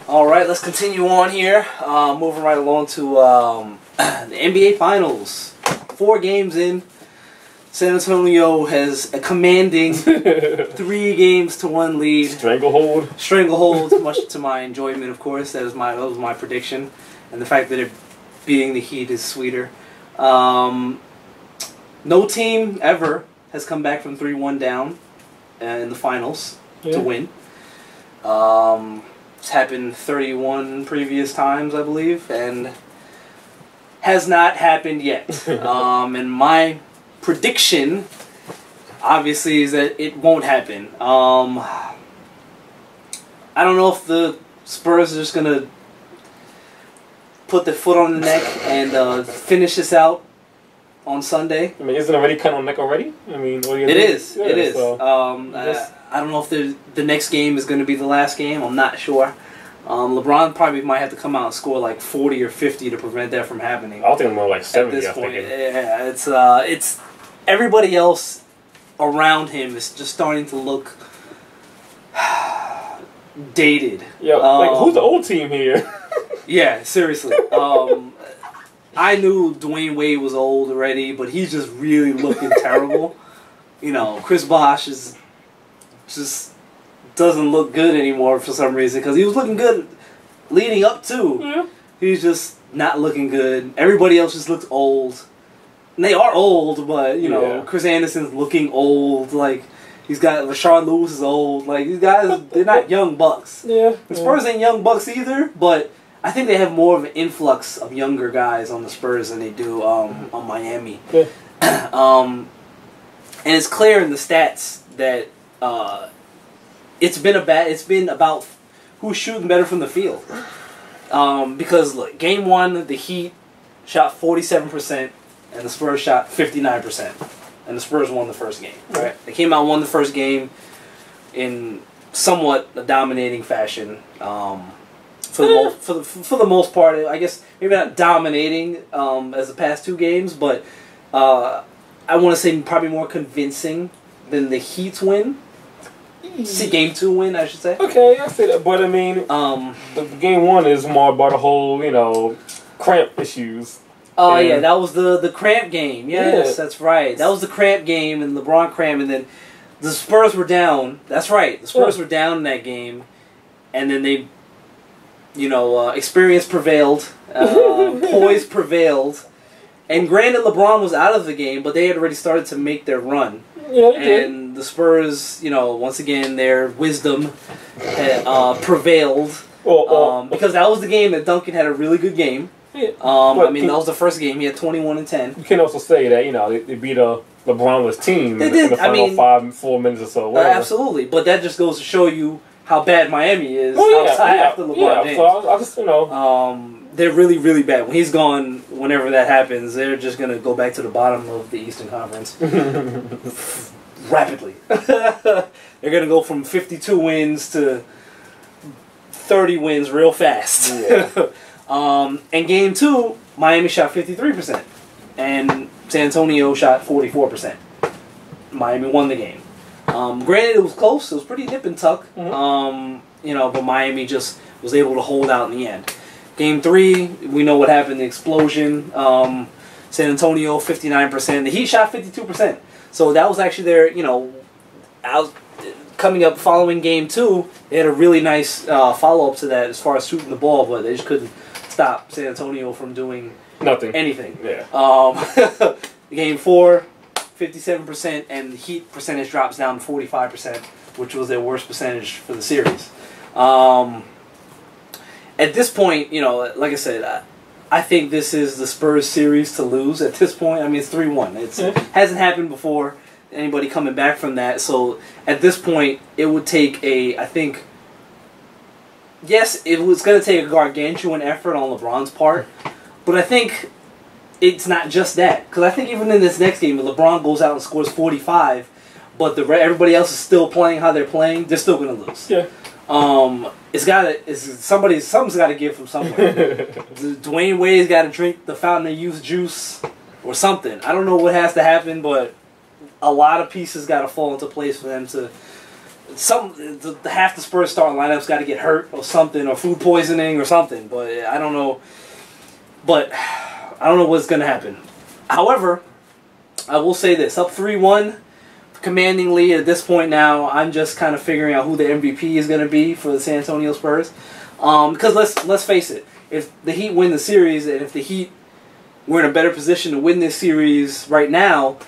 All right, let's continue on here. Moving right along to the NBA Finals. 4 games in. San Antonio has a commanding 3-1 lead. Stranglehold, much to my enjoyment, of course. That was my prediction, and the fact that it beating the Heat is sweeter. No team ever has come back from 3-1 down in the finals to win. It's happened 31 previous times, I believe, and has not happened yet. And my prediction, obviously, is that it won't happen. I don't know if the Spurs are just going to put their foot on the neck and finish this out on Sunday. I mean, isn't it already kind of on neck already? I mean, what are you It is. Yeah, it is. So, I don't know if the next game is going to be the last game. I'm not sure. LeBron probably might have to come out and score like 40 or 50 to prevent that from happening. I'll think more like 70 at this I point. think. Yeah, it's everybody else around him is just starting to look dated. Yeah, like who's the old team here? Yeah, seriously. I knew Dwayne Wade was old already, but he's just really looking terrible. You know, Chris Bosh is just doesn't look good anymore for some reason, because he was looking good leading up to. Yeah. He's just not looking good. Everybody else just looks old. And they are old, but, you know, Chris Anderson's looking old. Like, he's got Rashard Lewis is old. Like, these guys, they're not young bucks. Yeah. The Spurs ain't young bucks either, but I think they have more of an influx of younger guys on the Spurs than they do on Miami. Yeah. And it's clear in the stats that it's been about who's shooting better from the field. Because look, game 1, the Heat shot 47%, and the Spurs shot 59%, and the Spurs won the first game. Right? They came out and won the first game in somewhat a dominating fashion. For the most part, I guess maybe not dominating as the past 2 games, but I want to say probably more convincing than the Heat's win. Game 2 win, I should say. Okay, I say that, but I mean, the game 1 is more about the whole, you know, cramp issues. Oh yeah, that was the cramp game. Yes, that's right. That was the cramp game, and LeBron cramp, and then the Spurs were down. That's right. The Spurs were down in that game, and then they, you know, experience prevailed, poise prevailed, and granted LeBron was out of the game, but they had already started to make their run. Yeah, and the Spurs, you know, once again, their wisdom prevailed. Because that was the game that Duncan had a really good game. Yeah. I mean, that was the first game. He had 21 and 10. You can also say that, you know, they beat a LeBronless team They in did. the final 4 minutes or so. Absolutely. But that just goes to show you how bad Miami is after LeBron James. So I just, you know. They're really, really bad. When he's gone, whenever that happens, they're just going to go back to the bottom of the Eastern Conference. Rapidly. They're going to go from 52 wins to 30 wins real fast. Yeah. And game 2, Miami shot 53%. And San Antonio shot 44%. Miami won the game. Granted, it was close. It was pretty nip and tuck. You know, but Miami just was able to hold out in the end. Game 3, we know what happened, the explosion. San Antonio, 59%. The Heat shot 52%. So that was actually their, you know, coming up following game 2, they had a really nice follow-up to that as far as shooting the ball, but they just couldn't stop San Antonio from doing anything. Yeah. Game 4, 57%, and the Heat percentage drops down to 45%, which was their worst percentage for the series. At this point, you know, like I said, I think this is the Spurs series to lose at this point. I mean, it's 3-1. It hasn't happened before, anybody coming back from that. So at this point, it would take I think, yes, it was going to take a gargantuan effort on LeBron's part, but I think it's not just that. Because I think even in this next game, if LeBron goes out and scores 45, but everybody else is still playing how they're playing, they're still going to lose. Yeah. Something's got to give from somewhere. Dwayne Wade's got to drink the Fountain of Youth juice or something. I don't know what has to happen, but a lot of pieces got to fall into place for them to the half the Spurs starting lineup's got to get hurt or something, or food poisoning or something. But I don't know. But I don't know what's going to happen. However, I will say this: up 3-1, commanding lead at this point now. I'm just kind of figuring out who the MVP is going to be for the San Antonio Spurs. Because let's face it, if the Heat win the series, and if the Heat were in a better position to win this series right now,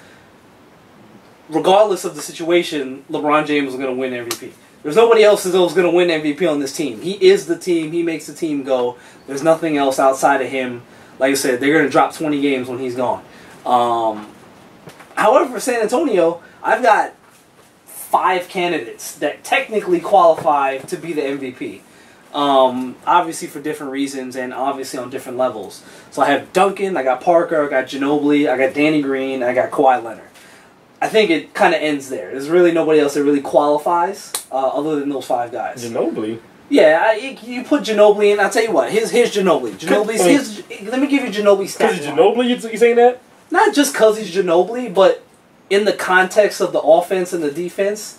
regardless of the situation, LeBron James is going to win MVP. There's nobody else who's going to win MVP on this team. He is the team. He makes the team go. There's nothing else outside of him. Like I said, they're going to drop 20 games when he's gone. However, for San Antonio, I've got 5 candidates that technically qualify to be the MVP. Obviously for different reasons and obviously on different levels. So I have Duncan, I got Parker, I got Ginobili, I got Danny Green, I got Kawhi Leonard. I think it kind of ends there. There's really nobody else that really qualifies other than those 5 guys. Ginobili? Yeah, you put Ginobili in. I'll tell you what. Here's Ginobili. Let me give you Ginobili's stats. Because Ginobili, you saying that? Not just because he's Ginobili, but in the context of the offense and the defense,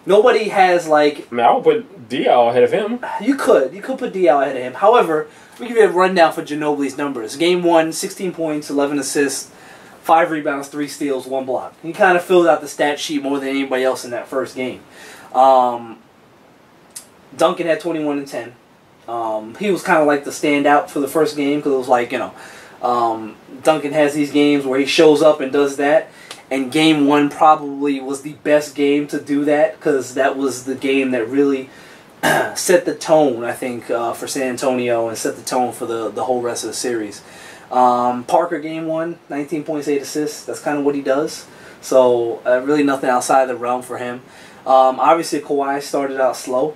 nobody has like. I mean, I would put Diaw ahead of him. You could put Diaw ahead of him. However, let me give you a rundown for Ginobili's numbers. Game 1, 16 points, 11 assists, 5 rebounds, 3 steals, 1 block. He kind of filled out the stat sheet more than anybody else in that first game. Duncan had 21 and 10. He was kind of like the standout for the first game because it was like, Duncan has these games where he shows up and does that. And game 1 probably was the best game to do that because that was the game that really set the tone, I think, for San Antonio and set the tone for the whole rest of the series. Parker, game 1, 19 points, 8 assists. That's kind of what he does. So really nothing outside the realm for him. Obviously, Kawhi started out slow.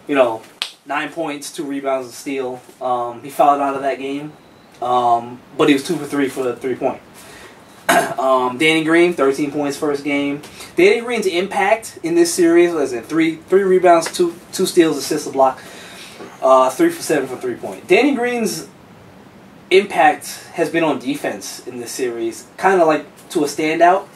9 points, 2 rebounds, and steal. He fouled out of that game, but he was 2 for 3 for the 3-point. Danny Green, 13 points first game. Danny Green's impact in this series was 3 rebounds, 2 steals, assist, a block, 3 for 7 for 3-point. Danny Green's impact has been on defense in this series, kind of like to a standout.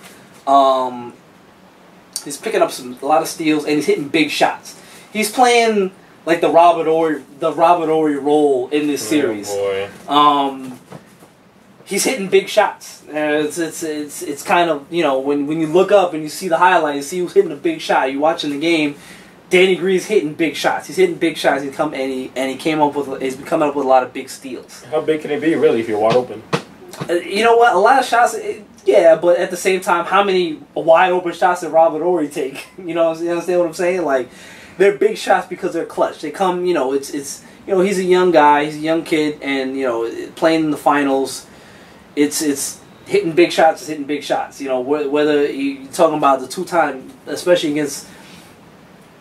He's picking up a lot of steals and he's hitting big shots. He's playing like the Robert Horry role in this series. Oh boy. He's hitting big shots. It's kind of, when you look up and you see the highlight, you see who's hitting a big shot. You're watching the game. Danny Green's hitting big shots. He's hitting big shots. He's coming up with a lot of big steals. How big can it be really if you're wide open? You know what? A lot of shots. Yeah, but at the same time, how many wide open shots did Robert Horry take? You understand what I'm saying? Like, they're big shots because they're clutch. They come. He's a young guy. He's a young kid, and playing in the finals. It's hitting big shots. It's hitting big shots. Whether you're talking about the 2-time, especially against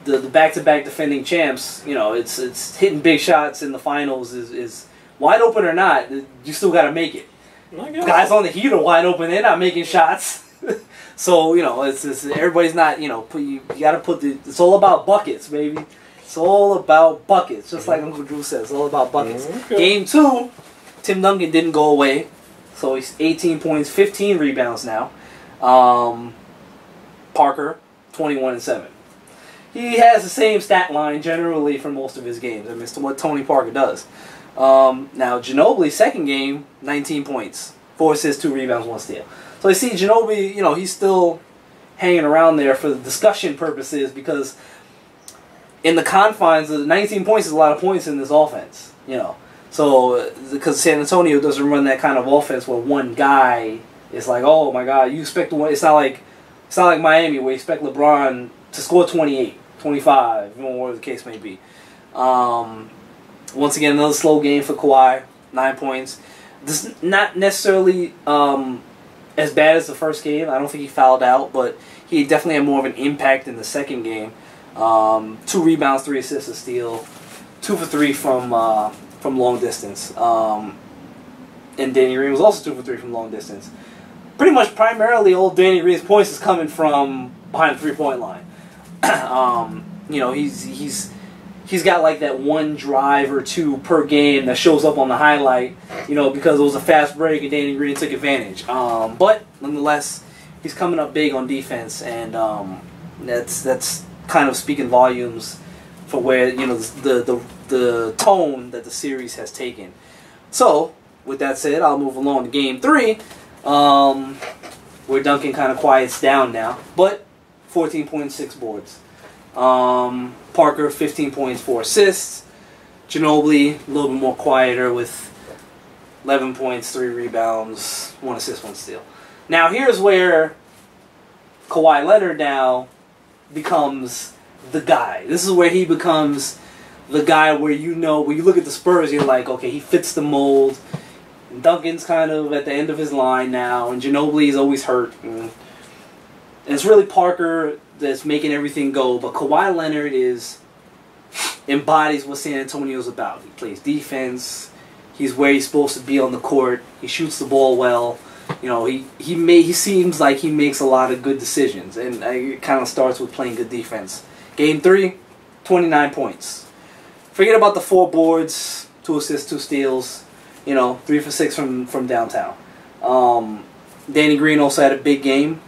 the back-to-back defending champs. It's hitting big shots in the finals is wide open or not. You still got to make it. Guys on the Heat are wide open. They're not making shots. So it's everybody's not. You got to put it's all about buckets, baby. It's all about buckets, just like Uncle Drew says. It's all about buckets. Okay. Game 2, Tim Duncan didn't go away. So he's 18 points, 15 rebounds now. Parker, 21 and 7. He has the same stat line generally for most of his games. I mean, it's what Tony Parker does. Now, Ginobili's second game, 19 points, 4 assists, 2 rebounds, 1 steal. So I see Ginobili, he's still hanging around there for the discussion purposes because in the confines of the 19 points is a lot of points in this offense, So, because San Antonio doesn't run that kind of offense where one guy is like, oh my God, you expect one. It's not like Miami where you expect LeBron to score 28, 25, whatever the case may be. Once again, another slow game for Kawhi, 9 points. This is not necessarily as bad as the first game. I don't think he fouled out, but he definitely had more of an impact in the second game. 2 rebounds, 3 assists, a steal, 2 for 3 from long distance. And Danny Green was also 2 for 3 from long distance. Pretty much primarily all Danny Green's points is coming from behind the 3-point line. He's got like that one drive or two per game that shows up on the highlight, because it was a fast break and Danny Green took advantage. But nonetheless, he's coming up big on defense, and that's kind of speaking volumes for where the tone that the series has taken. So, with that said, I'll move along to Game 3, where Duncan kind of quiets down now, but 14.6 boards. Parker, 15 points, 4 assists. Ginobili, a little bit more quieter with 11 points, 3 rebounds, 1 assist, 1 steal. Now, here's where Kawhi Leonard now becomes the guy. This is where he becomes the guy where when you look at the Spurs, you're like, okay, he fits the mold. And Duncan's kind of at the end of his line now, and Ginobili is always hurt. And it's really Parker that's making everything go, but Kawhi Leonard embodies what San Antonio's about. He plays defense. He's where he's supposed to be on the court. He shoots the ball well. He seems like he makes a lot of good decisions, and it kind of starts with playing good defense. Game 3, 29 points. Forget about the 4 boards, 2 assists, 2 steals. 3 for 6 from downtown. Danny Green also had a big game.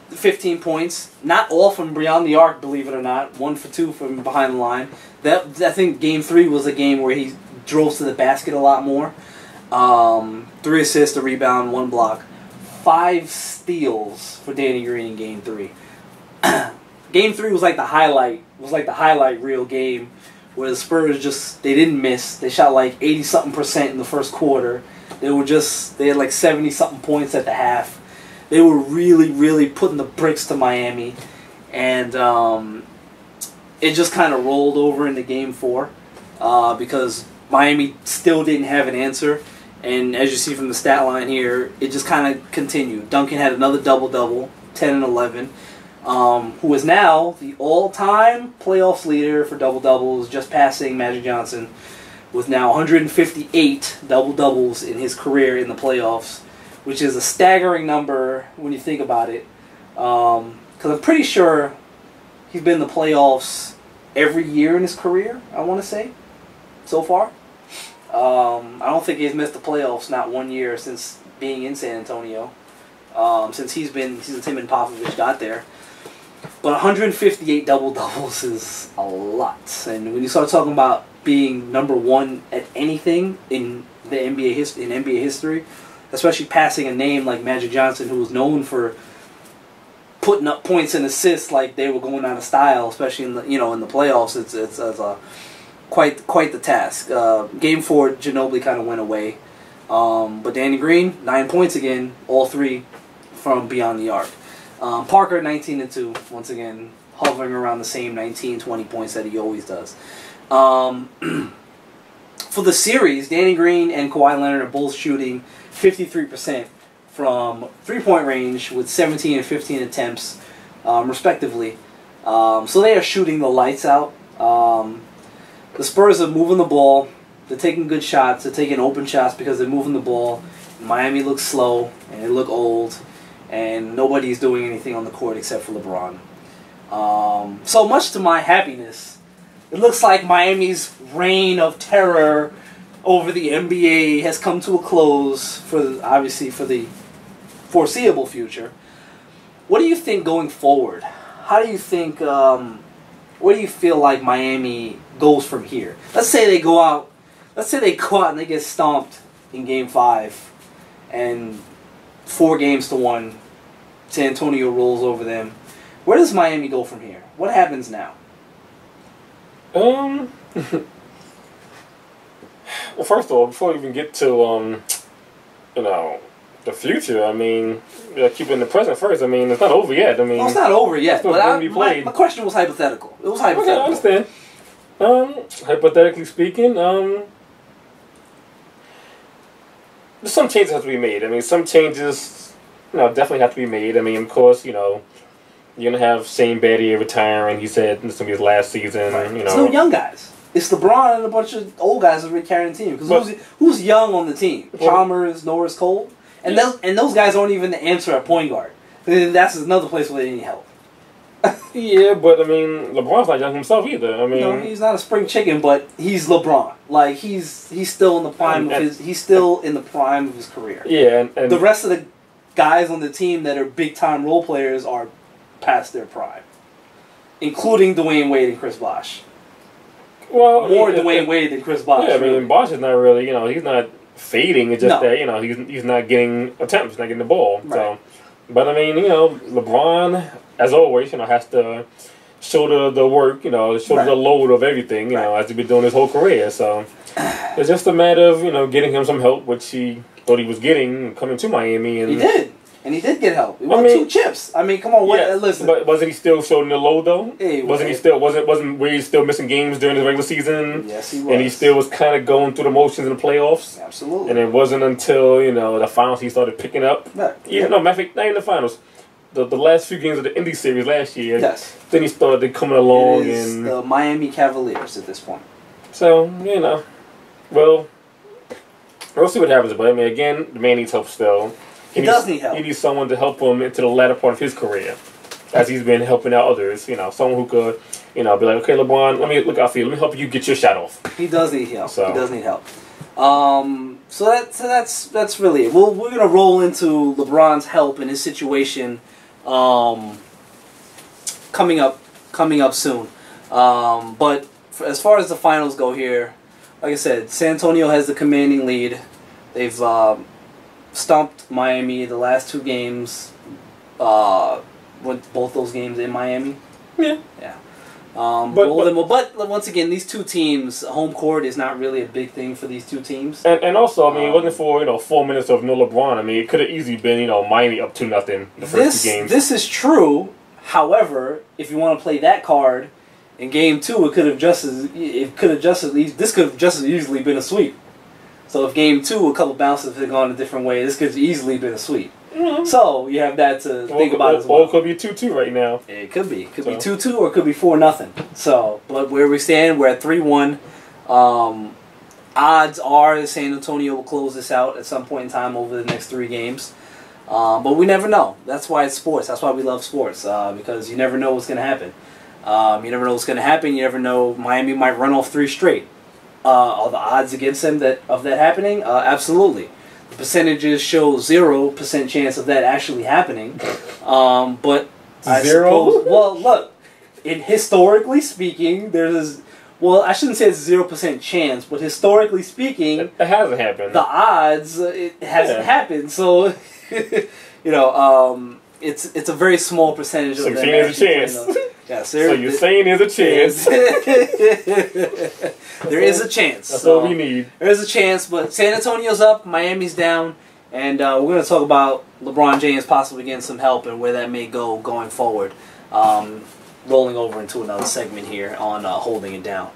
15 points. Not all from beyond the arc, believe it or not. 1 for 2 from behind the line. I think Game 3 was a game where he drove to the basket a lot more. 3 assists, a rebound, 1 block. 5 steals for Danny Green in Game 3. Game 3 was like the highlight reel game where the Spurs they didn't miss. They shot like 80-something% in the first quarter. They had like 70-something points at the half. They were really, really putting the bricks to Miami. And it just kind of rolled over into Game 4 because Miami still didn't have an answer. And as you see from the stat line here, it just kind of continued. Duncan had another double-double, 10 and 11. Who is now the all-time playoffs leader for double-doubles, just passing Magic Johnson, with now 158 double-doubles in his career in the playoffs, which is a staggering number when you think about it. Because I'm pretty sure he's been in the playoffs every year in his career, I want to say, so far. I don't think he's missed the playoffs not 1 year since being in San Antonio, since him and Popovich got there. But 158 double-doubles is a lot. And when you start talking about being number 1 at anything in the NBA history, especially passing a name like Magic Johnson, who was known for putting up points and assists like they were going out of style, especially in the playoffs, it's quite the task. Game 4, Ginobili kind of went away, but Danny Green, 9 points again, all 3 from beyond the arc. Parker, 19 and 2, once again, hovering around the same 19, 20 points that he always does. For the series, Danny Green and Kawhi Leonard are both shooting 53% from three-point range with 17 and 15 attempts, respectively. So they are shooting the lights out. The Spurs are moving the ball. They're taking good shots. They're taking open shots because they're moving the ball. Miami looks slow, and they look old. And nobody's doing anything on the court except for LeBron. So much to my happiness, it looks like Miami's reign of terror over the NBA has come to a close, obviously for the foreseeable future. What do you think going forward? How do you think, where do you feel like Miami goes from here? Let's say they go out and they get stomped in Game 5, and 4-1, San Antonio rolls over them. Where does Miami go from here? What happens now? Well, first of all, before we even get to the future, I mean, keeping the present first. I mean, it's not over yet. I mean, it's not over yet. Still But be played. My question was hypothetical. It was hypothetical. Okay, I understand. Hypothetically speaking, there's some changes have to be made. I mean, some changes, definitely have to be made. I mean, of course, you're gonna have Shane Battier retiring. He said this is gonna be his last season. Right. It's no young guys. It's LeBron and a bunch of old guys that have been carrying the team. Because who's young on the team? Chalmers, Norris Cole, and those guys aren't even the answer at point guard. That's another place where they need help. Yeah, but I mean, LeBron's not young himself either. I mean, he's not a spring chicken, but he's LeBron. Like he's still in the prime of his career. Yeah, and the rest of the guys on the team that are big time role players are past their prime. including Dwayne Wade and Chris Bosh. Well, More Dwayne Wade than Chris Bosh. Yeah, I mean, Bosh is not really, he's not fading. It's just No. that, he's not getting attempts, not getting the ball. Right. So, but I mean, LeBron, as always, has to shoulder the work, shoulder Right. the load of everything, as he's been doing his whole career. So it's just a matter of, getting him some help, which he thought he was getting coming to Miami. And He did. And he did get help. He I won mean- 2 chips. I mean, come on. Yeah, Listen. but wasn't he still shouldering the load though? Yeah, Wasn't Wade still missing games during his regular season? Yes, he was. And he still was kind of going through the motions in the playoffs. Absolutely. And it wasn't until the finals he started picking up. Right. Even no, matter of fact, not even the finals. The last few games of the Indy series last year. Yes. Then he started coming along, It is and the Miami Cavaliers at this point. so well, we'll see what happens. But I mean, again, the man needs help still. He does need help. He needs someone to help him into the latter part of his career, as he's been helping out others. Someone who could, be like, okay, LeBron, let me look out for you. Let me help you get your shot off. He does need help. So- He does need help. So that's really it. We're gonna roll into LeBron's help and his situation, coming up soon. But as far as the finals go here, like I said, San Antonio has the commanding lead. They've stomped Miami the last 2 games. Went both those games in Miami. Yeah. Yeah. But Once again, these 2 teams, home court is not really a big thing for these 2 teams. And also, I mean, it wasn't for 4 minutes of no LeBron. I mean, it could have easily been Miami up 2-0 the first 2 games. This is true. However, if you want to play that card in game 2, this could have just as easily been a sweep. So if game 2, a couple bounces had gone a different way, this could have easily been a sweep. Mhm. So you have that to think about as Or well. it could be 2-2 right now. It could be. It could be So. 2-2 or it could be 4-0. So, but where we stand, we're at 3-1. Odds are that San Antonio will close this out at some point in time over the next 3 games. But we never know. That's why it's sports. That's why we love sports, because you never know what's going to happen. You never know what's going to happen. You never know. Miami might run off 3 straight. Are the odds against them of that happening? Absolutely. The percentages show 0% chance of that actually happening. But I 0? suppose, well, look, historically speaking, I shouldn't say it's 0% chance, but historically speaking, It hasn't happened. the odds, it hasn't happened. So, it's a very small percentage So of you're them saying there's a actually chance. playing those. Yes, So you're saying there's a chance. There is a chance. That's So all we need. there is a chance, but San Antonio's up, Miami's down, and we're going to talk about LeBron James possibly getting some help and where that may go going forward. Rolling over into another segment here on holding it down.